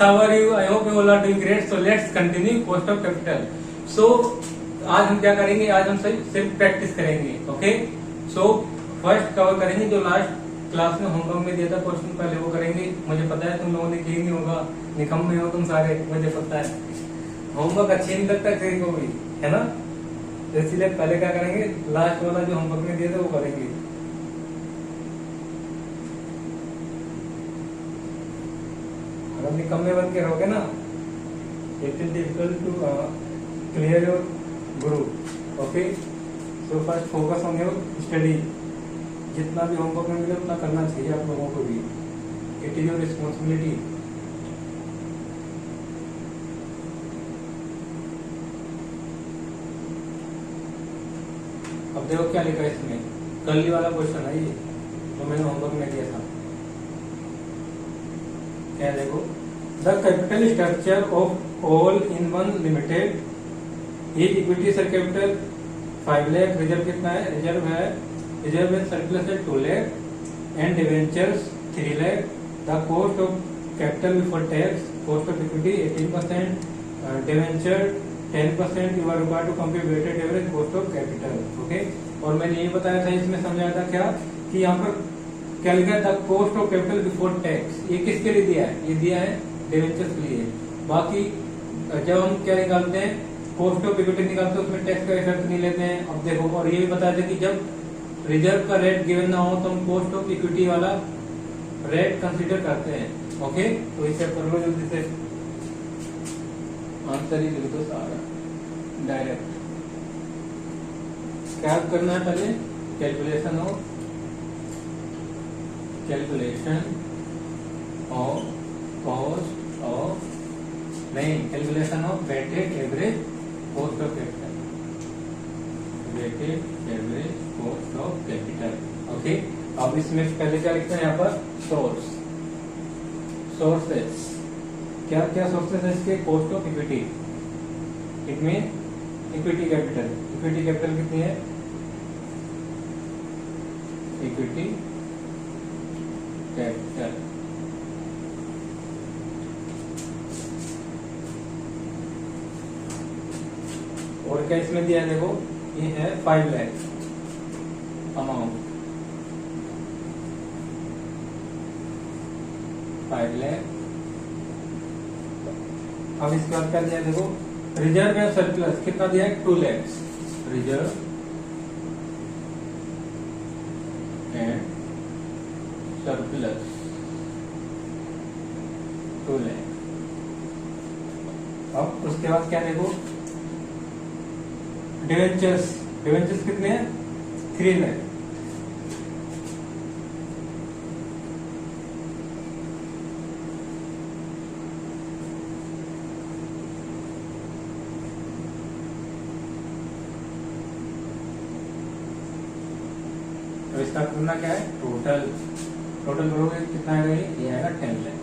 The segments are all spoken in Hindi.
how are you? I hope you all are doing great. So let's continue cost of capital. So आज हम क्या करेंगे, आज हम सिर्फ प्रैक्टिस करेंगे. ओके, सो फर्स्ट कवर करेंगे जो लास्ट क्लास में होमवर्क में दिया था क्वेश्चन, पहले वो करेंगे. मुझे पता है तुम लोगों ने किया नहीं होगा, निकम्मे हो तुम सारे, मुझे पता है. होमवर्क अच्छे नहीं लगता किसी को भी, है ना. इसलिए पहले क्या करेंगे, लास्ट वाला जो होमवर्क में दिया था वो करेंगे. अगर निकम्मे बन के रहोगे ना, it is difficult to clear your group. Okay, so first focus on your study. जितना भी होमवर्क में मिले उतना करना चाहिए आप लोगों को भी. It is your responsibility. अब देखो क्या लिखा है इसमें, कल वाला क्वेश्चन है ये जो मैंने होमवर्क में दिया था. क्या देखो, the capital structure of All in One Limited is equity share capital 5 lakh. Reserve कितना है, रिजर्व है, रिजर्व एंड सरप्लस है 2 lakh and debentures 3 lakh. The cost of capital before tax, cost of equity 18%, debenture 10%. You are required to compute weighted average cost of capital. Okay, और मैंने ये बताया था इसमें समझाया था क्या कि यहाँ पर क्या लिखा है, the cost of capital before tax. ये किसके लिए दिया है, ये दिया है डिवेंचर्स के लिए. बाकी जब हम क्या निकालते हैं, कॉस्ट ऑफ इक्विटी निकालते हैं, उसमें टैक्स का इफेक्ट नहीं लेते हैं. अब देखो, और ये भी बताया था कि जब रिजर्व का रेट गिवन ना हो तो हम कॉस्ट ऑफ इक्विटी वाला रेट कंसीडर करते हैं. ओके, तो इसे कर लो जल्दी से, आंसर ही लिख दो सारा डायरेक्ट. क्या करना है, पहले कैलकुलेशन ऑफ कॉस्ट ऑफ, नहीं, calculation of weighted average cost of capital, weighted average cost of capital. Okay, अब इसमें पहले क्या लिखते हैं यहाँ पर, सोर्सेस. क्या क्या सोर्सेस है इसके, कॉस्ट ऑफ इक्विटी, इनमें इक्विटी कैपिटल. इक्विटी कैपिटल कितनी है, इक्विटी कैपिटल और क्या इसमें दिया है, देखो ये है 5 लाख अमाउंट, 5 लाख. अब इसके बाद क्या दिया है, देखो रिजर्व या सरप्लस कितना दिया है, 2 lakh. Reserve and surplus 2 lakh. अब उसके बाद क्या देखो, डिवेंचर्स, डिवेंचर्स कितने हैं, 3 लाख. तो इसका करना क्या है, टोटल करोगे कितना आएगा, ये आएगा 10 लाख.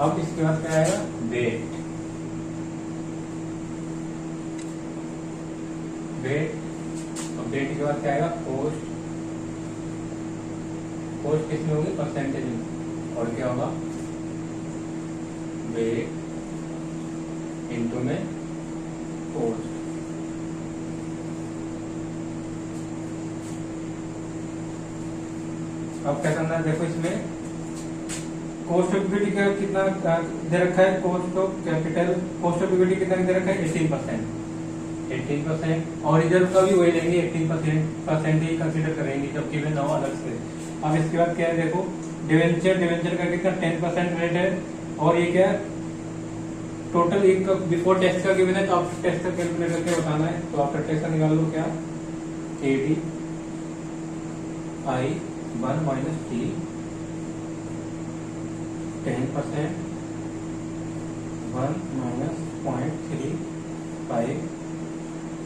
अब इसके बाद क्या आएगा, वेट. अब वेट के बाद क्या आएगा, कॉस्ट. कॉस्ट किसमें होगी, परसेंटेज में. और क्या होगा, वेट इनटू में कॉस्ट. अब क्या करना है, देखो इसमें कॉस्ट ऑफ इक्विटी का कितना दे रखा है, cost of capital, cost of equity कितना दे रखा है, 18%. और रिजर्व का भी वही लेंगे, 18% ही कंसीडर करेंगे जब गिवन ना हो अलग से. अब इसके बाद क्या है, देखो डिवेंचर का कितना 10% रेट है. और ये क्या टोटल एक बिफोर टैक्स का गिवन है, तो आफ्टर टैक्स का कैलकुलेट करके बताना है. तो आफ्टर टैक्स का निकाल लो, क्या ADI 1 माइनस T 10%, 1 माइनस 0.35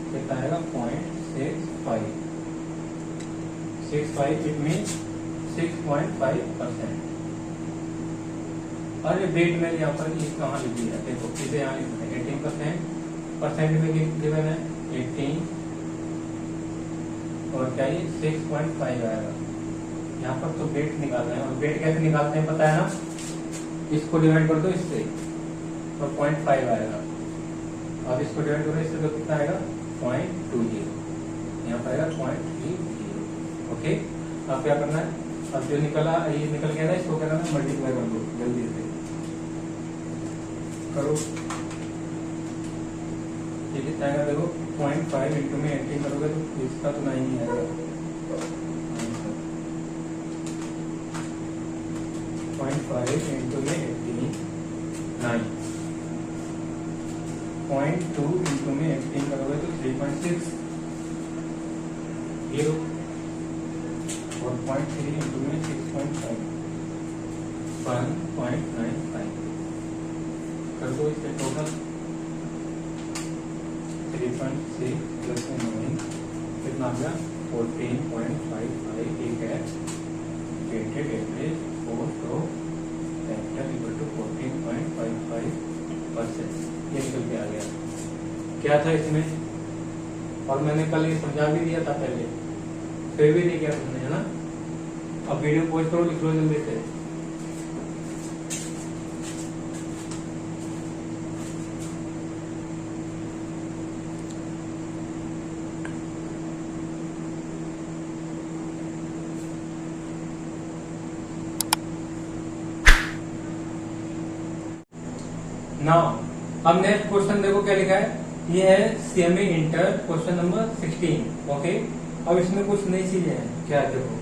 कितना आएगा, 0.65. It mean 6.5%. और ये वेट में यहाँ पर ये कहाँ लिख दिया, देखो इसे यहाँ लिखना है 18%. परसेंट में गिवन है 18 और क्या ये 6.5 आएगा. यहाँ पर तो वेट निकालना है, और वेट कैसे निकालते हैं पता है ना, इसको डिवाइड कर दो इससे तो 0.5 आएगा, अब इसको डिवाइड करो इससे तो कितना आएगा 0.20, यहाँ पर आएगा 0.30। ओके, अब क्या करना है, अब जो निकला ये निकल गया ना, इसको क्या करना है मल्टीप्लाई कर दो जल्दी से करो, ये कितना आएगा देखो 0.5 इंटू में 18 करोगे तो इसका तो 9 ही आएगा, 0.5 इंटू में 18 9, 0.2 इंटू में 18 करोगे तो 3.6 0, और 0.3 इंटू में 6.5 1.95 कर दो इससे टोटल 3.6 प्लस 9 कितना आ गया 14.55, एक है weighted average cost of capital equal to 14.55%, ये निकल के आ गया। क्या था इसमें, और मैंने कल ये समझा भी दिया था पहले, फिर भी नहीं किया तुमने, है ना। अब वीडियो पोस्ट करो, लिख लो जल्दी से। नाउ अब नेक्स्ट क्वेश्चन देखो क्या लिखा है, ये है CMA inter question number 16। Okay, अब इसमें कुछ नई चीजें हैं, क्या देखो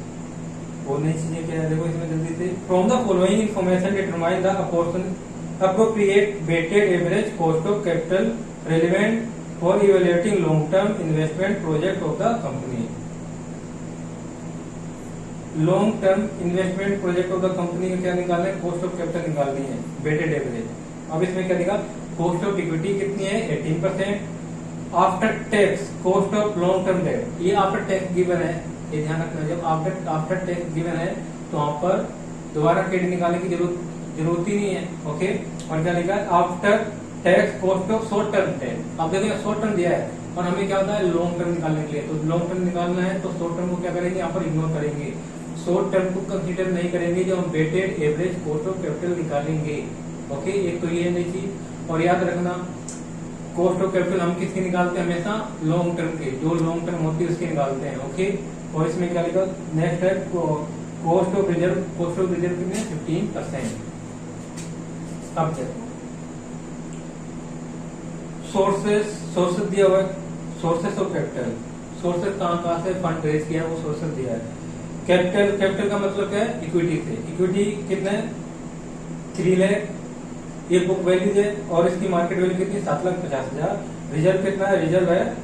वो नई चीजें क्या है, देखो इसमें जल्दी से, from the following information determine the appropriate weighted average cost of capital relevant for evaluating long term investment project of the company. Long term investment project of the company का क्या निकालना है, कॉस्ट ऑफ कैपिटल निकालनी है, वेटेड एवरेज। अब इसमें क्या दिखा, कॉस्ट ऑफ इक्विटी कितनी है 18%, after tax cost of long term debt, ये आफ्टर टैक्स गिवन है, ये ध्यान रखना, जब आफ्टर टैक्स गिवन है तो वहां पर दोबारा क्रेडिट निकालने की जरूरत ही नहीं है। ओके, और क्या लिखा है, after tax cost of short term debt. अब देखो शॉर्ट टर्म दिया है और हमें क्या होता है लॉन्ग टर्म निकालने के लिए, तो लॉन्ग टर्म निकालना है तो शॉर्ट टर्म को क्या करेंगे, यहाँ पर इग्नोर करेंगे, शॉर्ट टर्म को कंसीडर नहीं करेंगे जब हम weighted average cost of capital निकालेंगे। ओके, एक तो ये नहीं चीज, और याद रखना कॉस्ट ऑफ कैपिटल हम किसकी निकालते हैं, हमेशा लॉन्ग टर्म के, जो लॉन्ग टर्म होती है उसकी निकालते हैं। ओके, और इसमें क्या लिखा, नेक्स्ट है cost of reserve, cost of reserve कितने 15%। अब देखो सोर्सेस दिया हुआ है, सोर्सेस ऑफ कैपिटल, सोर्सेस कहाँ से फंड रेज किया है वो सोर्सेस दिया है। कैपिटल का मतलब क्या है, इक्विटी से, इक्विटी कितने 3 लाख, ये बुक वैल्यू है, और इसकी मार्केट वैल्यू कितनी 7,50,000। रिजर्व कितना है, रिजर्व है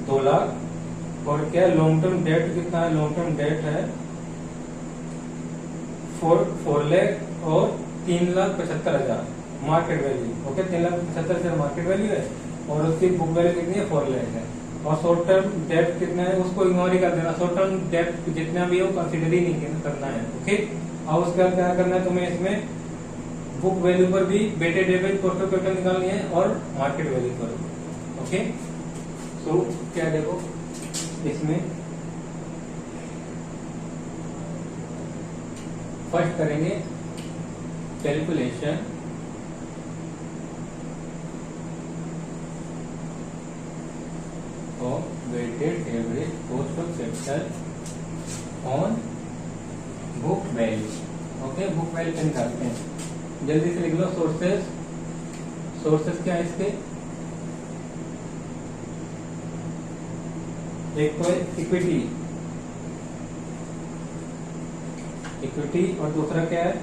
2 लाख, और क्या लॉन्ग टर्म डेट कितना है, लॉन्ग टर्म डेट है 4 लाख और 3,75,000 market value. Okay, 3,75,000 market value है, और उसकी बुक वैल्यू कितनी है 4 लाख है, और शॉर्ट टर्म डेट कितना है उसको इग्नोर ही कर देना, शॉर्ट टर्म डेट जितना भी है वो कंसिडर ही नहीं करना है। ओके, और उसका क्या करना है तुम्हें, इसमें बुक वैल्यू पर भी weighted average cost of capital निकालनी है और मार्केट वैल्यू पर। ओके, तो क्या देखो इसमें फर्स्ट करेंगे calculation of weighted average cost of capital on book value. Okay, book value पे निकालते हैं, जल्दी से लिख लो। सोर्सेस क्या है इसके, एक तो इक्विटी, और दूसरा क्या है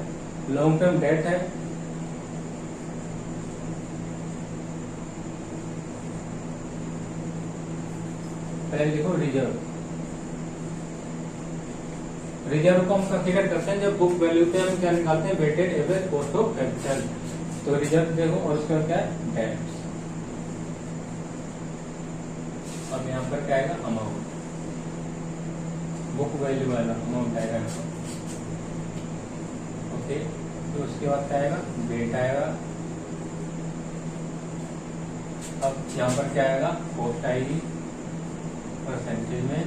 लॉन्ग टर्म डेट है, पहले लिखो रिजर्व। रिजर्व को हम कंसीडर करते हैं जब बुक वैल्यू पे हम क्या निकालते हैं, weighted average cost of capital. तो रिजर्व देखो, और उसके बाद क्या है डेट्स। अब यहाँ पर क्या आएगा अमाउंट, बुक वैल्यू वाला अमाउंट आएगा यहाँ पर। ओके, तो उसके बाद क्या आएगा वेट आएगा। अब यहाँ पर क्या आएगा कॉस्ट आएगी परसेंटेज में,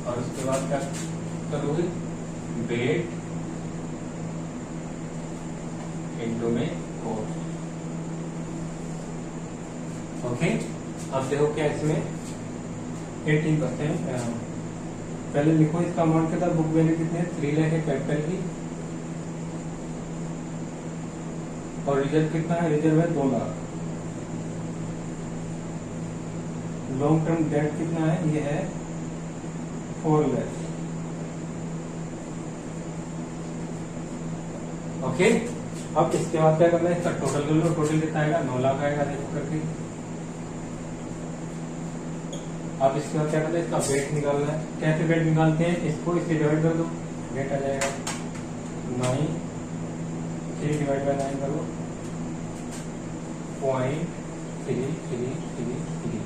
और उसके बाद क्या करोगे वेट इंटू में कॉस्ट। ओके, अब देखो क्या इसमें 18%। पहले लिखो इसका अमाउंट कितना, बुक वैल्यू कितनी है 3 लाख है कैपिटल की, और रिजर्व कितना है, रिजर्व है 2 लाख। लॉन्ग टर्म डेट कितना है, ये है 4 लाख। ओके, अब इसके बाद क्या करना है, इसका टोटल कर लो, टोटल कितना आएगा 9 लाख आएगा देखो करके। अब इसके बाद क्या करना है, इसका वेट निकालना है। कैसे वेट निकालते हैं, इसको इससे डिवाइड कर दो, वेट आ जाएगा 9, 3 डिवाइड बाय 9 करो 0.3333।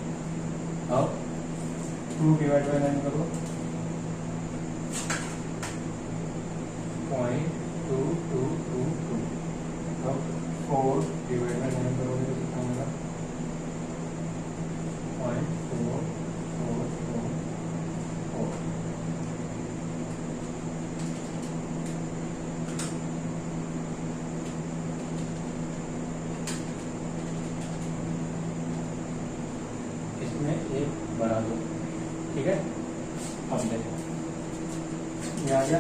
अब 2 डिवाइड बाय 9 करो 0.2222। अब 4 डिवाइड बाय 9 करोगे तो कितना होगा 0.4444। इसमें एक बढ़ा दो, ठीक है। अब देखो ये आ गया।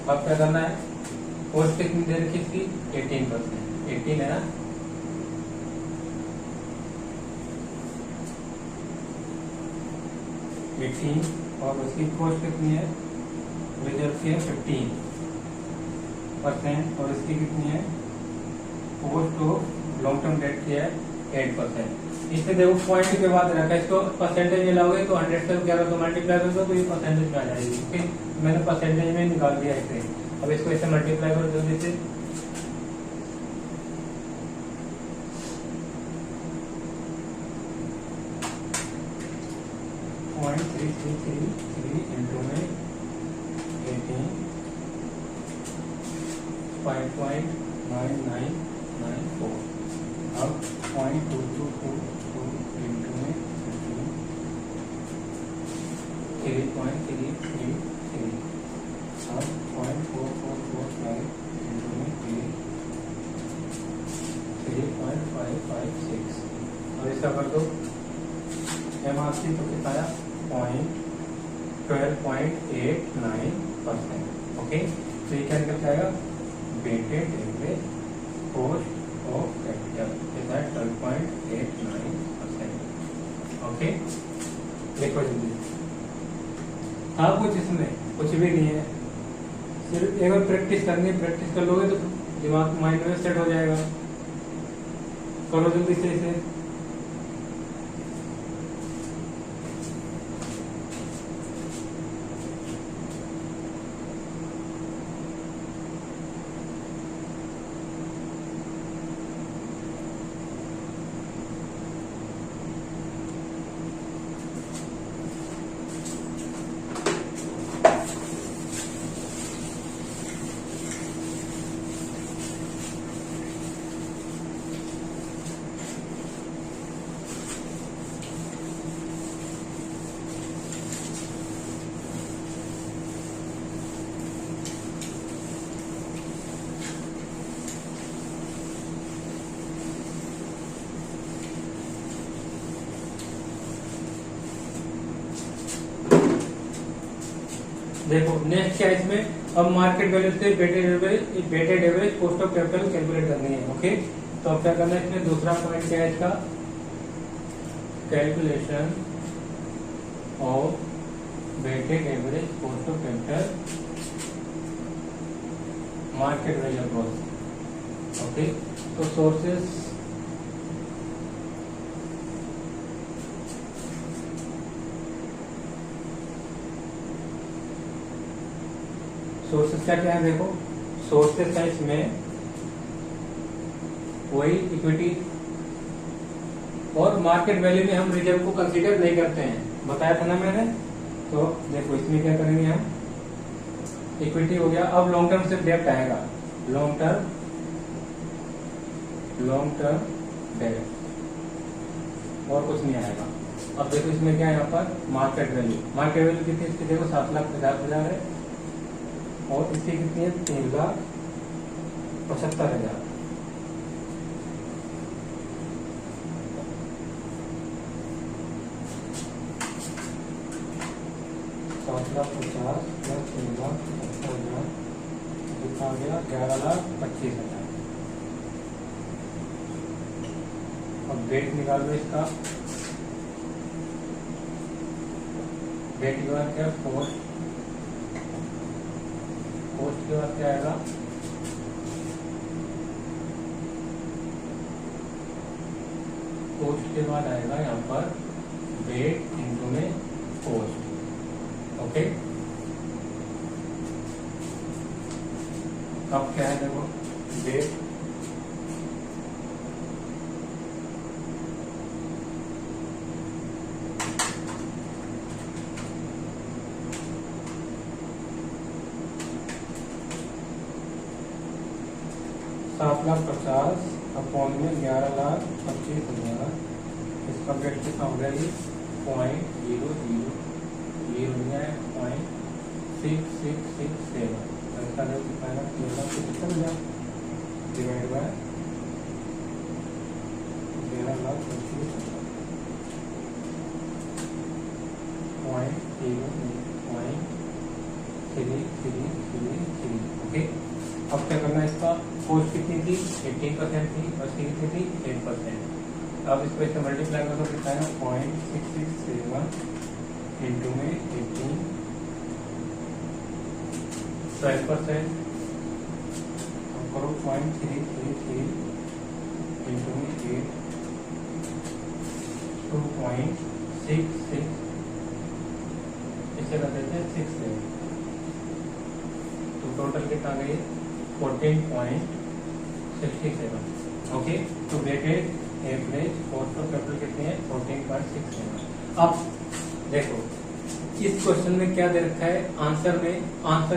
अब क्या करना है, कॉस्ट कितनी दे रखी इसकी 18%, 18 है ना। और उसकी कॉस्ट कितनी है, रिजर्व की है 15%, और इसकी कितनी है, cost of long term debt की है 8%। इससे देखो पॉइंट के बाद रखा है, इसको परसेंटेज में लाओगे तो 100 से 11 तो मल्टीप्लाई कर दो तो ये परसेंटेज में आ जाएगी। ठीक, मैंने परसेंटेज में निकाल दिया इसे। अब इसको इससे मल्टीप्लाई करो जल्दी से, पॉइंट 333 इंटू में 18 5.9994। अब 0.2222 इंटू में 3.333। अब 0.4445 इंटू में 3.556। और इसका कर दो MRC तो कितना आया 12.89%। ओके, तो ये क्या निकल जाएगा, weighted average cost of capital is at 12.89%। Okay, देखो जल्दी। हाँ, कुछ इसमें कुछ भी नहीं है, सिर्फ एक बार प्रैक्टिस करनी है। प्रैक्टिस कर लोगे तो दिमाग माइंड में सेट हो जाएगा। करो जल्दी से इसे। देखो नेक्स्ट क्या है इसमें, अब मार्केट वैल्यू से weighted average cost of capital calculate करनी है। ओके, तो अब क्या करना है इसमें, दूसरा पॉइंट क्या है इसका, calculation of weighted average cost of capital market value cost. Okay, तो सोर्सेस सोर्सेस क्या क्या है, देखो सोर्सेस है इसमें वही इक्विटी और मार्केट वैल्यू में हम रिजर्व को कंसीडर नहीं करते हैं, बताया था ना मैंने। तो देखो इसमें क्या करेंगे हम, इक्विटी हो गया। अब लॉन्ग टर्म सिर्फ डेब्ट आएगा, लॉन्ग टर्म डेब्ट, और कुछ नहीं आएगा। अब देखो इसमें क्या है, यहाँ पर मार्केट वैल्यू कितनी इसकी देखो 7,50,000 है। और इसकी कितनी है 3,75,000। $7,50,000 प्लस 3,75,000 कितना गया 11,25,000। अब वेट निकाल लो इसका। वेट के बाद क्या पोस्ट के बाद क्या आएगा पोस्ट के बाद आएगा यहाँ पर वेट इंटू में पोस्ट। ओके अब क्या है देखो वेट $7,50,000 अपॉन में 11,25,000। इसका वेट कितना हो गया ये 0.0000.6667 इसका जो कितना है 13,75,000 डिवाइड बाय 11,25,000.3333। ओके अब क्या करना है इसका पोस्ट कितनी थी 18% थी और इसकी कितनी थी 10%। अब इसको इससे मल्टीप्लाई करो तो कितना है 0.667 इंटू में 18 12% करो 0.333 इंटू में 8 2.66 इसे कर देते हैं 67 तो टोटल कितना गई 14.67। ओके तो weighted average cost of capital कितने हैं 14.67। अब देखो इस क्वेश्चन में क्या दे रखा है आंसर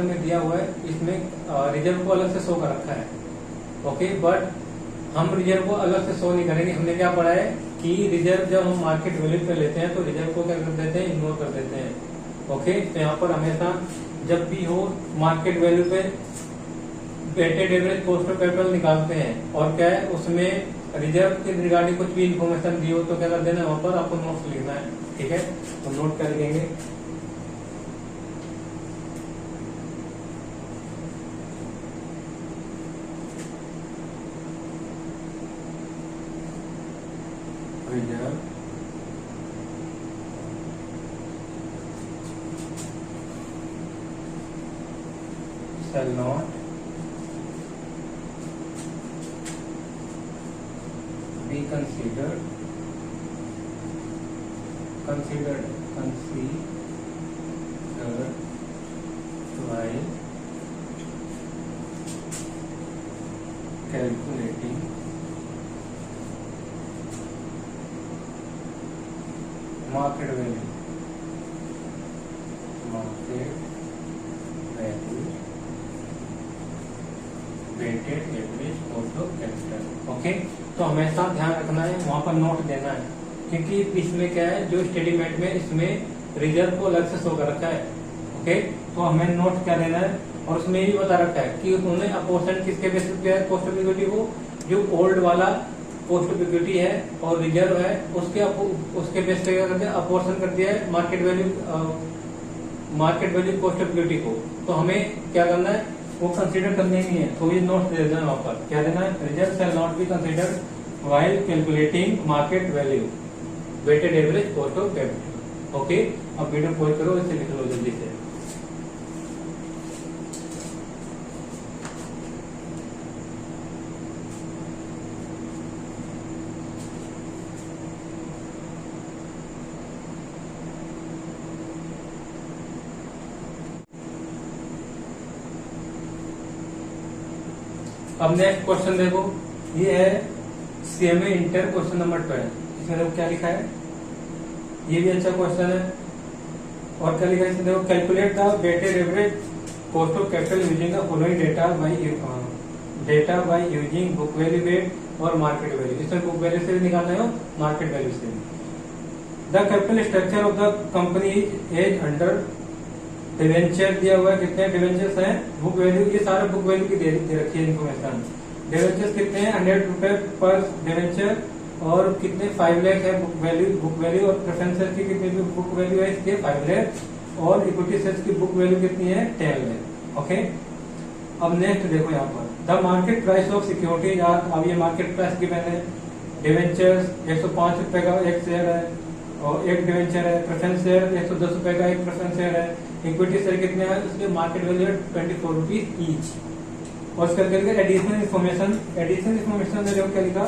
में दिया हुआ है इसमें रिजर्व को अलग से शो कर रखा है। ओके बट हम रिजर्व को अलग से शो नहीं करेंगे। हमने क्या पढ़ा है कि रिजर्व जब हम मार्केट वैल्यू पे लेते हैं तो रिजर्व को क्या कर देते हैं इग्नोर कर देते हैं। ओके तो यहाँ पर हमेशा जब भी हो मार्केट वैल्यू पे weighted average cost of capital निकालते हैं और क्या है उसमें रिजर्व के रिगार्डिंग कुछ भी इन्फॉर्मेशन दी हो तो क्या कर देना वहां पर आपको नोट्स लिखना है। ठीक है तो नोट कर लेंगे। Reserve shall not be considered while calculating market value weighted average cost of capital. Okay तो हमेशा ध्यान रखना है वहां पर नोट देना है क्योंकि इसमें क्या है जो स्टेटमेंट में इसमें रिजर्व को अलग से शो कर रखा है। ओके तो हमें नोट क्या देना है और उसमें ये बता रखा है कि उन्होंने अपोर्शन किसके बेसिस पे है कॉस्ट ऑफ इक्विटी को जो ओल्ड वाला कॉस्ट ऑफ इक्विटी है और रिजर्व है उसके बेस पे क्या करते हैं अपोर्शन कर दिया है market value cost of equity को। तो हमें क्या करना है वो कंसीडर करने नहीं है तो ये नोट दे देना वहां पर क्या देना है reserve shall not be considered while calculating market value weighted average cost of capital. Okay अब वीडियो पॉज करो इसे लिख लो जल्दी से। अब नेक्स्ट क्वेश्चन देखो ये है सीएमए इंटर क्वेश्चन नंबर 12। इसमें देखो क्या लिखा है ये भी अच्छा क्वेश्चन है और क्या लिखा है इसमें देखो calculate the weighted average cost of capital using the following data by using book value weight और मार्केट वैल्यू। इसमें बुक वैल्यू से भी निकालना है मार्केट वैल्यू से भी। The capital structure of the company is under debenture दिया हुआ है, कितने डिवेंचर्स हैं, बुक वैल्यू, ये सारा बुक वैल्यू की दे रखी है इन्फॉर्मेशन। डिवेंचर्स कितने हैं, 100 रुपए पर डिवेंचर, और कितने 5 लाख है बुक वैल्यू, और प्रेफरेंस की कितनी बुक वैल्यू है इसके 5 लाख, और इक्विटी शेयर्स की बुक वैल्यू कितनी है 10 लाख। ओके, अब नेक्स्ट देखो यहाँ पर the market price of security. अब ये मार्केट प्राइस की मैंने डिवेंचर्स 105 रुपए का एक शेयर है और एक डिवेंचर है, प्रेफरेंस शेयर 110 रुपए का एक प्रेफरेंस शेयर है, इक्विटी शेयर कितने हैं, उसके मार्केट वैल्यू है 24 रुपीज ईच। और उसके लिए एडिशनल इन्फॉर्मेशन ने जो क्या लिखा,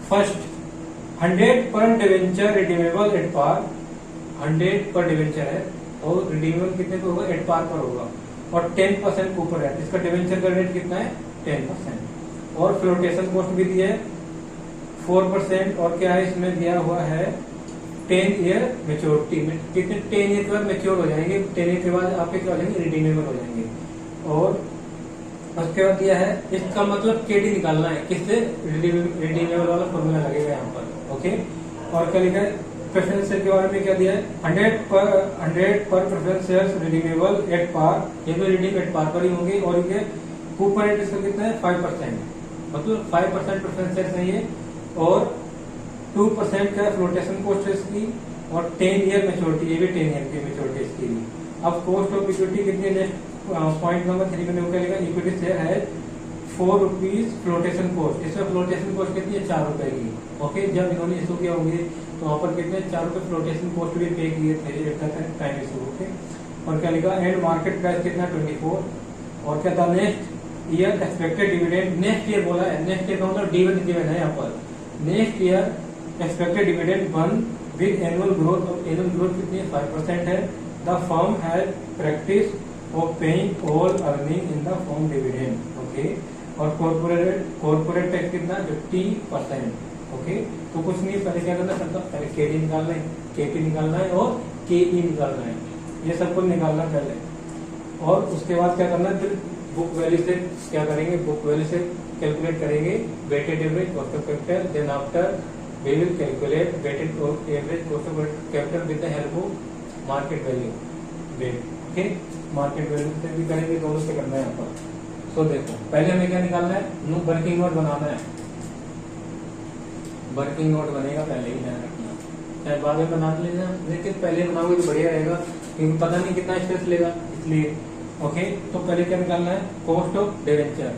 फर्स्ट 100 पर डिवेंचर रिडीमेबल एट पार, 100 पर डिवेंचर है और रिडीमेबल कितने पर होगा, एट पार पर होगा, और 10% कूपन रेट, इसका डिवेंचर का रेट कितना है 10%, और फ्लोटेशन कॉस्ट भी दिया है 4%, और क्या है इसमें दिया हुआ है 10 ईयर मेच्योरिटी में, कितने 10 ईयर के बाद मेच्योर हो जाएंगे, 10 ईयर के बाद आपके क्या हो जाएंगे, रिडीमेबल हो जाएंगे। और उसके बाद दिया है इसका मतलब केडी निकालना है, किससे, रिडीमेबल वाला फॉर्मूला लगेगा यहाँ पर। ओके, और क्या लिखा है, प्रेफरेंस शेयर के बारे में क्या दिया है, 100 पर preference shares redeemable at par, ये भी रिडीम एट पार पर ही होंगे, और ये कूपन रेट इसका कितना है 5%, मतलब 5% प्रेफरेंस शेयर्स नहीं है, और 2% का फ्लोटेशन कॉस्ट है इसकी, और 10 ईयर मेच्योरिटी, ये भी 10 ईयर की मेच्योरिटी इसकी भी। अब कॉस्ट ऑफ इक्विटी कितनी है, पॉइंट नंबर 3 में क्या लिखा, इक्विटी शेयर है 4 रुपीज फ्लोटेशन कॉस्ट, इसमें फ्लोटेशन कॉस्ट कितनी है 4 रुपए की। ओके, जब इन्होंने इशू किया होंगे तो वहां पर कितने 4 रुपए फ्लोटेशन कॉस्ट भी पे किए थे टाइम इशू। ओके, और क्या लिखा, एंड मार्केट प्राइस कितना 24, और क्या था, next year expected dividend, next year बोला है, नेक्स्ट ईयर का मतलब D1 गिवन है यहाँ पर, next year expected dividend 1 with annual growth, और एनुअल ग्रोथ कितनी है 5% है। The firm has practice of paying all earning in the form dividend. Okay, और कॉर्पोरेट टैक्स कितना 50%। ओके, तो कुछ नहीं, पहले क्या करना है, पहले केटी निकालना है, केटी निकालना है और केई निकालना है, ये सब कुछ निकालना पहले, और उसके बाद क्या करना है, फिर बुक वैल्यू से क्या करेंगे, बुक वैल्यू से कैलकुलेट करेंगे weighted average cost of capital, then after we will calculate weighted average cost of capital with the help of market value weight. Okay, market value से भी करेंगे, दोनों से करना है यहाँ पर। तो देखो पहले हमें क्या निकालना है, वर्किंग नोट बनाना है, वर्किंग नोट बनेगा पहले ही, ध्यान रखना, चाहे बाद में बना लेना, लेकिन पहले बनाओगे तो बढ़िया रहेगा, क्योंकि पता नहीं कितना स्पेस लेगा इसलिए। ओके, तो पहले क्या निकालना है, कॉस्ट ऑफ डिवेंचर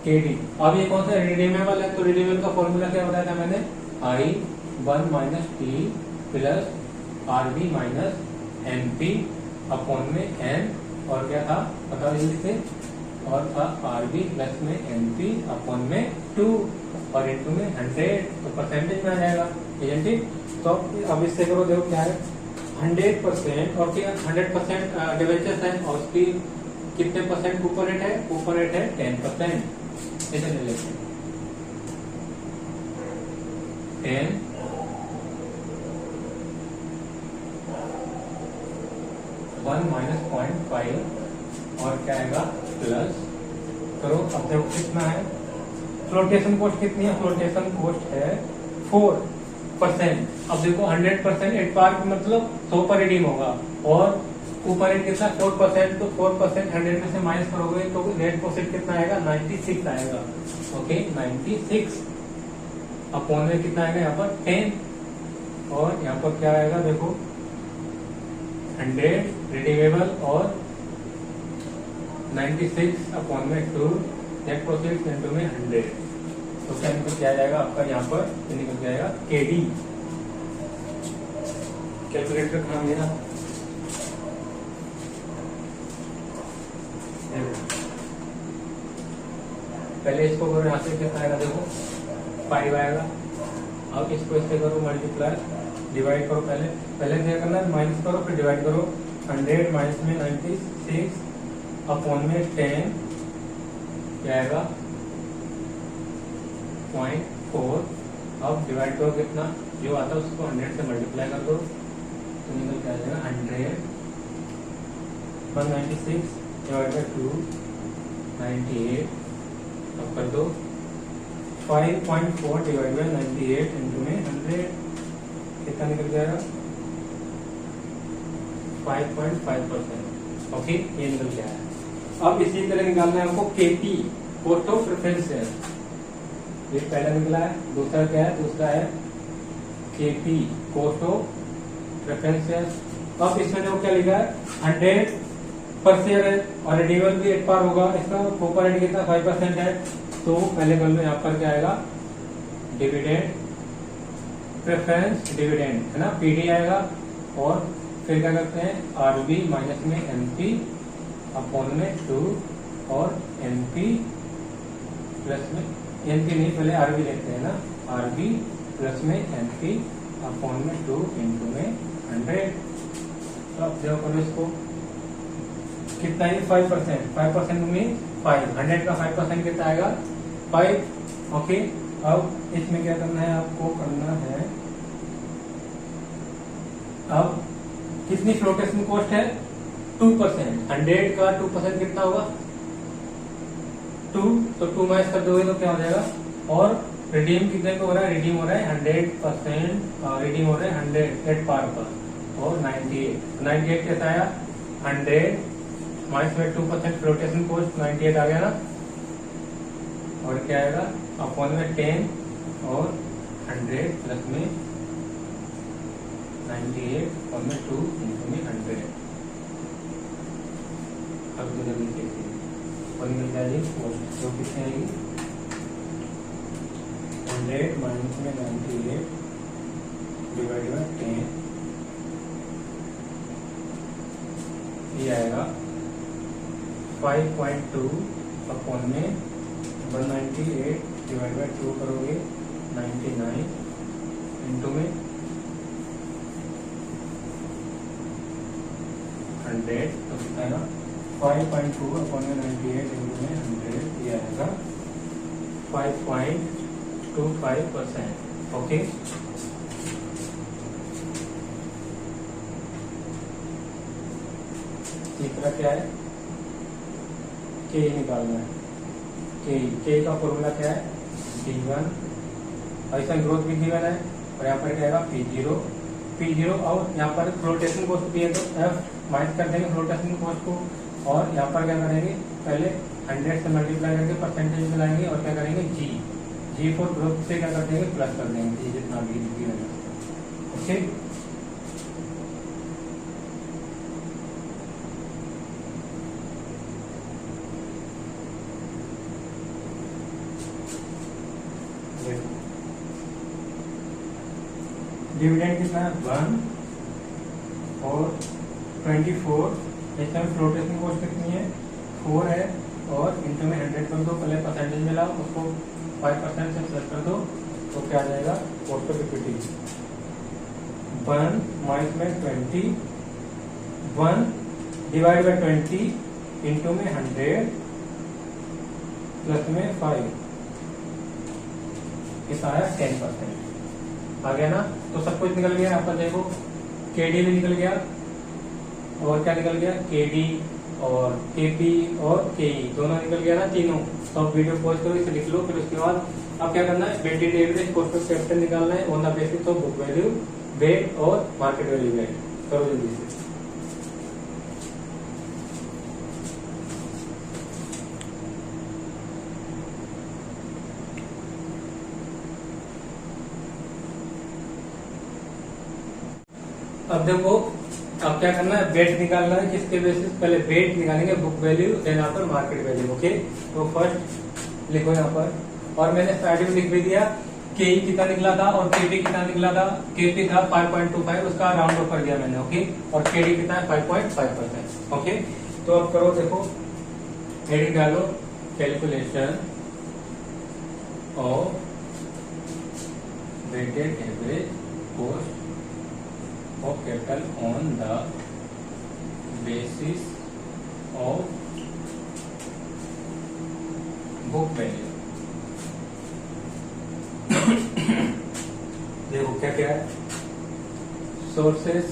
केडी। अब ये कौन सा रिडीमेबल है, तो रिडीमेबल का फॉर्मूला क्या बताया था मैंने, I1 minus T plus RB minus MP upon में N, और क्या था बताओ जल्दी से, और था RB प्लस में MP अपॉन में 2, और इंटू में 100, तो परसेंटेज में आ जाएगा, isn't it? तो अब इससे करो, देखो क्या है 100%, और क्या 100% डिवेंचर्स है, और उसकी कितने परसेंट कूपन रेट है, कूपन रेट है 10%, ऐसे ले लेते हैं 10 1 माइनस 0.5, और क्या आएगा प्लस करो, अब देखो कितना है, फ्लोटेशन कॉस्ट कितनी है, फ्लोटेशन कॉस्ट है 4%। अब देखो 100% एट पार मतलब 100 पर रिडीम होगा, और ऊपर रेट कितना 4%, तो 4% 100 में से माइनस करोगे तो नेट प्रॉफिट कितना आएगा 96 आएगा। ओके, 96 अपॉन में कितना आएगा यहाँ पर 10, और यहाँ पर क्या आएगा देखो 100 रिडीमेबल और 96 अपॉन में 2, नेट प्रॉफिट इंटू में 100, तो क्या निकल क्या जाएगा आपका यहाँ पर, निकल जाएगा केडी। कैलकुलेटर कहाँ गया, पहले इसको करो, यहाँ से कितना आएगा देखो 5 आएगा, अब इसको इससे करो मल्टीप्लाई, डिवाइड करो, पहले क्या करना है माइनस करो फिर डिवाइड करो, 100 माइनस में 96 अपॉन में 10 क्या आएगा 0.4, अब डिवाइड करो कितना जो आता है उसको 100 से मल्टीप्लाई कर दो, तो निकल क्या आ जाएगा 100 196 डिवाइड बाई 2 98, अब कर दो 5.4 डिवाइड बाई 98 इंटू में 100, कितना निकल जाएगा 5.5%। ओके, ये निकल गया है। अब इसी तरह निकालना है आपको KP, cost of preference share. ये पहला निकला है। दूसरा क्या है? दूसरा है KP, cost of preference share. अब इसमें देखो क्या लिखा है, 100 पर शेयर है और रिडीमेबल भी 8 पार होगा। इसका कूपन रेट कितना? 5% है। तो पहले कर लो, यहाँ पर क्या आएगा? डिविडेंड, प्रेफरेंस डिविडेंड है ना, पीडी आएगा। और फिर क्या करते हैं, आरबी माइनस में एमपी अपॉन में 2 और एमपी प्लस में एमपी नहीं, पहले आरबी लेते हैं ना, आरबी प्लस में एमपी अपॉन में 2 इंटू में 100। तो अब देखो करो इसको, कितना है? 5%। 5% में 5, 100 का 5% कितना आएगा? 5। ओके, अब इसमें क्या करना है आपको? करना है अब कितनी फ्लोटेशन कॉस्ट है? 2%। 100 का 2% कितना होगा? 2। तो 2 माइनस कर दोगे तो क्या हो जाएगा? और रिडीम कितने को हो रहा है? रिडीम हो रहा है 100%, रिडीम हो रहा है 100 एट पार पर और 98 कैसा आया? 100 माइनस में 2% फ्लोटेशन कॉस्ट 98 आ गया ना। और क्या आएगा? अपॉन में 10 और 100 प्लस में 98 और में 2 इंटू में 100। अब जल्दी देखिए और निकल जाएगी कॉस्ट, जो कितनी आएगी? 100 माइनस में 98 डिवाइड बाय 10, ये आएगा 5.2 अपॉन में 198 डिवाइड बाय 2 करोगे 99 इंटू में 100, तो कितना आएगा? 5.2 अपॉन में 98 इंटू में 100, ये आएगा 5.25%। ओके, तीसरा क्या है? के निकालना है। के का फॉर्मूला क्या है? D1, ऐसा ग्रोथ भी गिवन है और यहाँ पर क्या आएगा? P0 और यहाँ पर फ्लोटेशन कॉस्ट भी है तो F माइनस कर देंगे फ्लोटेशन कॉस्ट को। और यहाँ पर क्या करेंगे? पहले 100 से मल्टीप्लाई करके परसेंटेज में लाएंगे और क्या करेंगे? जी फॉर ग्रोथ से क्या कर देंगे? प्लस कर देंगे जी जितना भी गिवन है। ओके, डिविडेंड कितना है? 1 और 24। इसमें फ्लोटेशन कॉस्ट कितनी है? 4 है और इंटू में 100 कर दो, पहले परसेंटेज में लाओ, उसको 5% से प्लस कर दो तो क्या आ जाएगा? कॉस्ट ऑफ इक्विटी 1 माइनस में 20, 1 डिवाइड बाय 20 इंटू में 100 प्लस में 5, कितना आया? 10% आ गया ना। तो सब कुछ निकल गया। यहाँ पर देखो केडी भी निकल गया और क्या निकल गया? केडी और केपी और केई दोनों निकल गया ना, तीनों। तो अब वीडियो पॉज करो, इसे लिख लो। फिर उसके बाद अब क्या करना है? Weighted average cost of capital निकालना है on the basis of book value, weight और मार्केट वैल्यू वेट। करो जल्दी से। अब देखो, अब क्या करना है? वेट निकालना है। किसके बेसिस? पहले वेट निकालेंगे, बुक वैल्यू, देन यहाँ पर मार्केट वैल्यू। ओके, तो फर्स्ट लिखो यहाँ पर। और मैंने स्टार्टिंग में लिख भी दिया के कितना निकला था और केपी कितना निकला था। केपी था 5.25, उसका राउंड ऑफ कर दिया मैंने। ओके, और केडी कितना है? 5.5%। ओके, तो अब करो, देखो हेडिंग डालो, calculation of weighted average cost of capital on the basis of book value। देखो क्या क्या है सोर्सेस,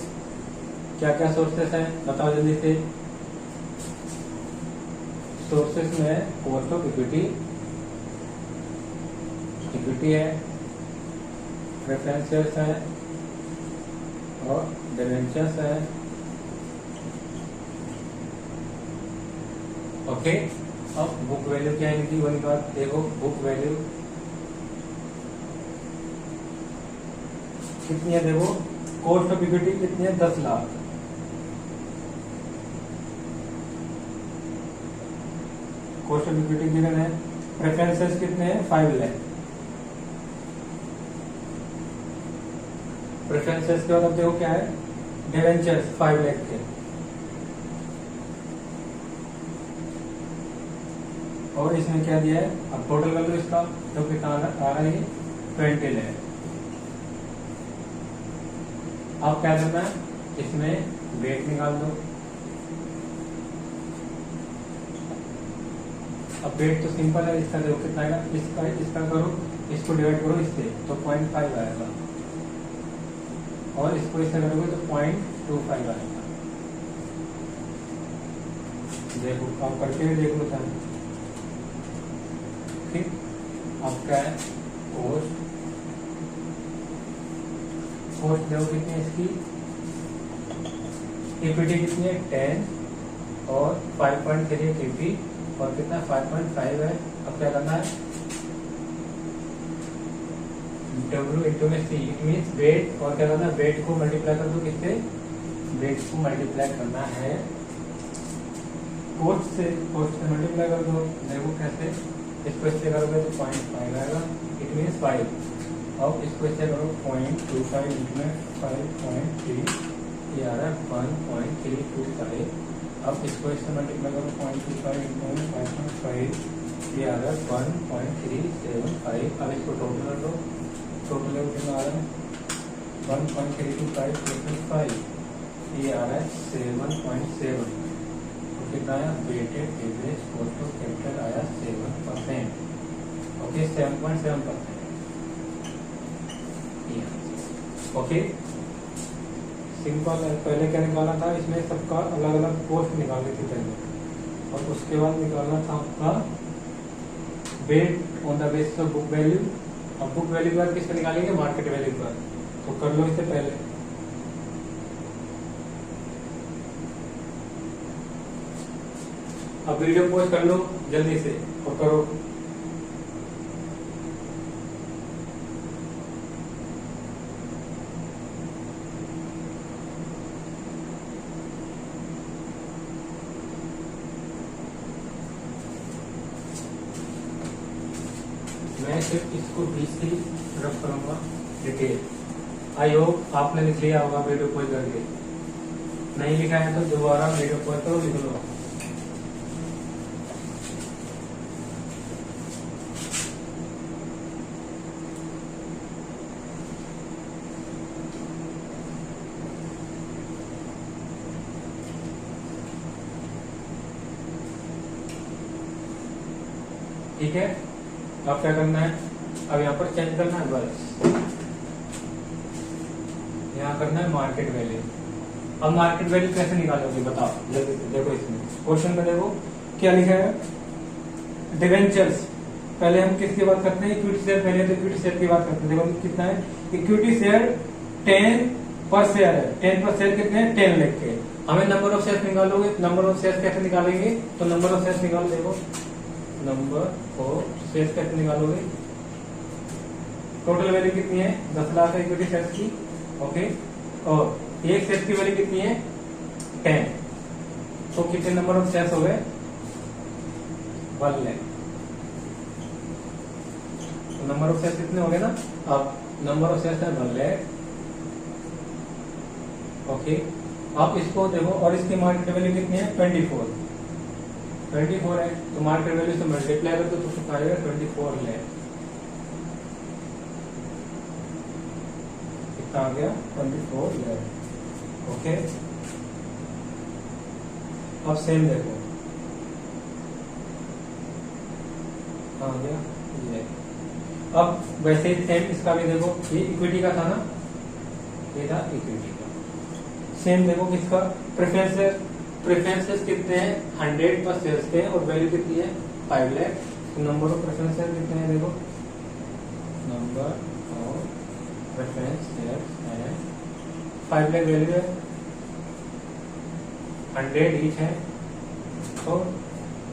क्या क्या सोर्सेस है बताओ जल्दी से। सोर्सेस में कॉस्ट ऑफ इक्विटी, इक्विटी है, प्रेफरेंसेस है और डिवेंचर्स है ओके, अब बुक वैल्यू क्या है इनकी, वो निकाल देखो। बुक वैल्यू कितनी है देखो, कॉस्ट ऑफ इक्विटी कितनी है, 10 लाख। कॉस्ट ऑफ इक्विटी कितने है, प्रेफरेंसेस कितने हैं, 5 लाख। प्रेफरेंसेस के बाद अब देखो क्या है, डिवेंचर्स 5 लाख के, और इसमें क्या दिया है, अब टोटल वैल्यू इसका जो कितना आ रहा है, 20 लाख। अब क्या करना है, इसमें वेट निकाल दो। अब वेट तो सिंपल है, इसका देखो कितना आएगा, इसका करो, इसको डिवाइड करो इससे तो 0.5 आएगा, और इसको इससे करोगे तो 0.25 आएगा। देखो आप करके भी देख लो सर। ठीक, अब क्या है, कोस्ट देखो कितनी है इसकी, इक्विटी कितनी है 10 और 5.3 इक्विटी और कितना 5.5 है। अब क्या करना है, W इंटू में C, इट मीन्स वेट, और क्या करना है, वेट को मल्टीप्लाई कर दो किससे, वेट को मल्टीप्लाई करना है कोस्ट से मल्टीप्लाई कर दो। देखो कैसे, इसको इससे करोगे तो 0.5 आएगा, इट मीन्स 5। अब इसको इससे करो 0.25 इंटू में 5.3, ये आ रहा है 1.325। अब इसको इससे मल्टीप्लाई करो 0.25 इंटू में 5.5, ये आ रहा है 1.375। अब इसको टोटल कर दो, टोटल कितना आ रहा है 1.325 प्लस 5, ये आ रहा है 7.7। तो कितना आया, weighted average cost of capital आया 7%। ओके, 7.7%। ओके, सिंपल है। पहले क्या निकालना था, इसमें सबका अलग अलग कॉस्ट निकालनी थी पहले, और उसके बाद निकालना था आपका weight on the basis of book value. अब बुक वैल्यू के बाद किस पर निकालेंगे, मार्केट वैल्यू पर। तो कर लो इससे पहले, अब वीडियो पॉज कर लो जल्दी से और करो। मैं सिर्फ इसको 20 ही रफ करूंगा डिटेल। आई होप आपने लिख लिया होगा वीडियो पॉज करके, नहीं लिखा है तो दोबारा वीडियो पॉज करो, लिख लो। ठीक है, अब क्या करना है, अब यहाँ पर चेंज करना है बस, यहाँ करना है मार्केट वैल्यू। अब मार्केट वैल्यू कैसे निकालोगे बताओ जल्दी से। देखो इसमें क्वेश्चन में देखो क्या लिखा है, डिवेंचर्स। पहले हम किसकी बात करते हैं, इक्विटी शेयर। पहले तो इक्विटी शेयर की बात करते हैं। देखो कितना है, इक्विटी शेयर 10 पर शेयर है। 10 पर शेयर कितने हैं, 10 लाख के। हमें नंबर ऑफ शेयर निकालोगे, नंबर ऑफ शेयर कैसे निकालेंगे, तो नंबर ऑफ शेयर निकालो। देखो नंबर ऑफ शेयर कैसे निकालोगे, टोटल वैल्यू कितनी है, 10 लाख है इक्विटी शेयर की। ओके, और एक शेयर की वैल्यू कितनी है, 10। तो कितने नंबर ऑफ शेयर हो गए, 1 लाख। तो नंबर ऑफ शेयर कितने हो गए ना, अब नंबर ऑफ शेयर है 1 लाख। ओके, आप इसको देखो, और इसकी मार्केट वैल्यू कितनी है, 24 है। तो मार्केट वैल्यू से मल्टीप्लाई कर दो तो कितना आएगा, 24 लाख। कितना आ गया, 24 लाख। ओके, अब सेम देखो आ गया ये। अब वैसे ही सेम इसका भी देखो, ये इक्विटी का था ना, ये था इक्विटी का। सेम देखो किसका, प्रेफरेंसेस कितने हैं, 100 पर शेयर्स के, और वैल्यू कितनी है, 5 लाख। तो नंबर ऑफ प्रेफरेंसेस कितने हैं, देखो नंबर ऑफ प्रेफरेंस शेयर्स है 5 लाख, वैल्यू है 100 ईच है। तो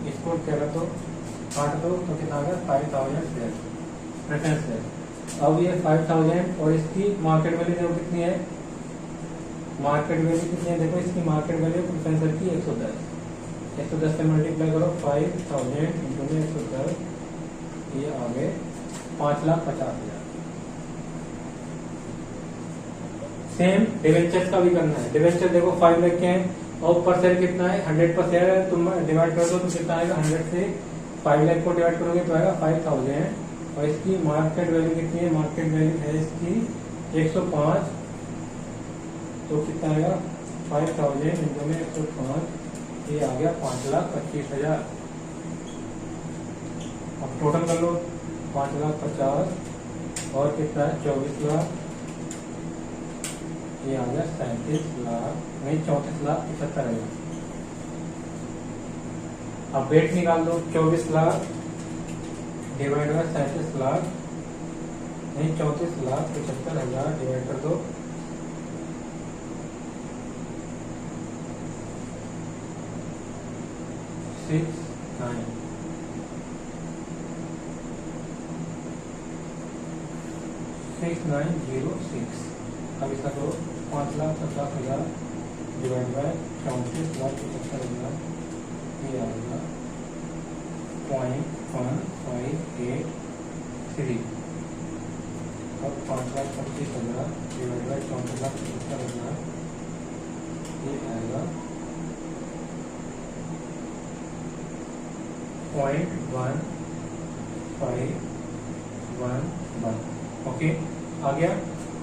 इसको क्या कर दो, काट दो, तो कितना आ गया 5000 शेयर प्रेफरेंस शेयर। अब ये 5000 और इसकी मार्केट वैल्यू देखो कितनी है, मार्केट वैल्यू कितनी है देखो, इसकी मार्केट वैल्यू प्रेफरेंस शेयर की 110 से मल्टीप्लाई करो 5000 इंटू में 110, ये आ गए 5,50,000। सेम डिवेंचर्स का भी करना है। डिवेंचर देखो 5 लाख के हैं और पर शेयर कितना है 100 पर शेयर है, तुम डिवाइड कर दो तो कितना आएगा 100 से 5 लाख को डिवाइड करोगे तो आएगा 5000 और इसकी मार्केट वैल्यू कितनी है, मार्केट वैल्यू है इसकी 105, तो कितना आएगा 5000 इंटू में 105, ये आ गया 5,25,000। अब टोटल कर लो 5,50,000 और कितना है 24 लाख, ये आ गया 37 लाख, नहीं 34,75,000। अब वेट निकाल दो, 24 लाख डिवाइड बाय 37 लाख, नहीं 34,75,000 डिवाइड कर दो, सिक्स 6906। अब इसका करो 5,50,000 डिवाइड बाय 34,75,000, ये आएगा 0.1583। अब 5,25,000 डिवाइड बाय 34,75,000, ये आएगा 0.1511। ओके, आ गया।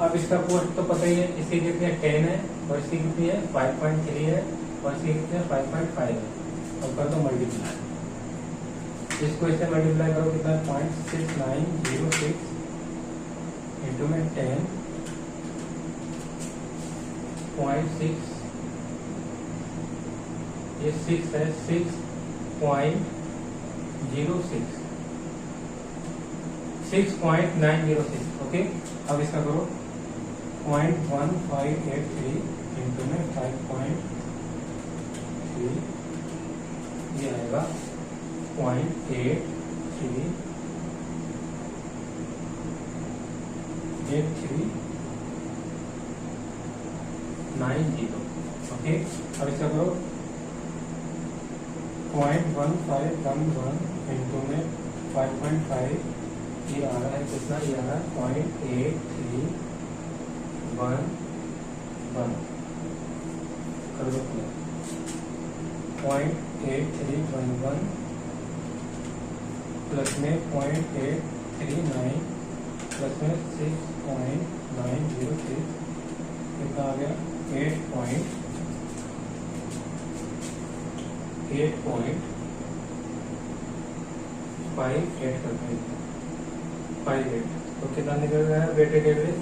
अब इसका कोस्ट तो पता ही है, इसकी कितनी है 10 है और इसकी कितनी है 5.3 है और इसकी कितनी है 5.5 है। अब कर दो मल्टीप्लाई, इसको इससे मल्टीप्लाई करो कितना 0.6906 इंटू में 10.6, ये 6 है 6.06 6.906। ओके, अब इसका करो 0.1583 इंटू में 5.3, ये आएगा 0.8390। ओके, अब इसका करो 0.1511 इंटू में 5.5, ये आ रहा है कितना, ये आ रहा है 0.8311 कर दो, 0.8311 प्लस में 0.839 प्लस में 6.906, कितना आ गया 8.58 करते हैं 58, तो कितना निकल रहा है weighted average,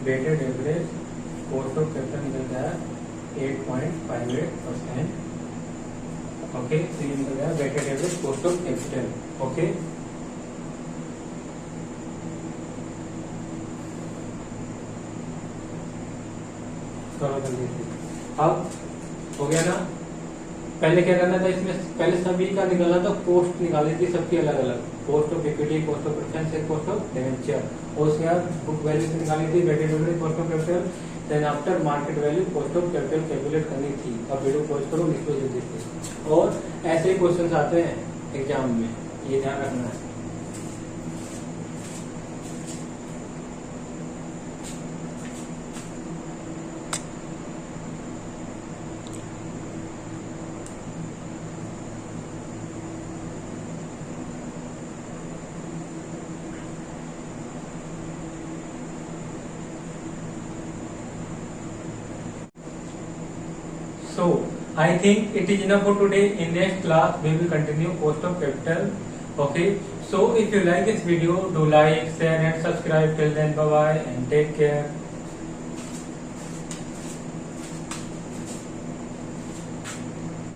weighted average cost of capital निकल रहा है 8.58%। ओके, तो ये निकल रहा है weighted average cost of capital. Okay, करो जल्दी से। अब हो गया ना, पहले क्या करना था, इसमें पहले सभी का निकालना था, कॉस्ट निकाली थी सबकी अलग अलग, cost of equity, cost of preference, cost of debenture, और उसके बाद बुक वैल्यू से निकाली थी weighted average cost of capital, then after market value cost of capital calculate करनी थी। अब वीडियो पॉज करो, लिखो जल्दी से। और ऐसे ही क्वेश्चन आते हैं एग्जाम में, ये ध्यान रखना है। So I think it is enough for today. In next class we will continue cost of capital. Okay. So if you like this video, do like, share and subscribe. Till then, bye bye and take care.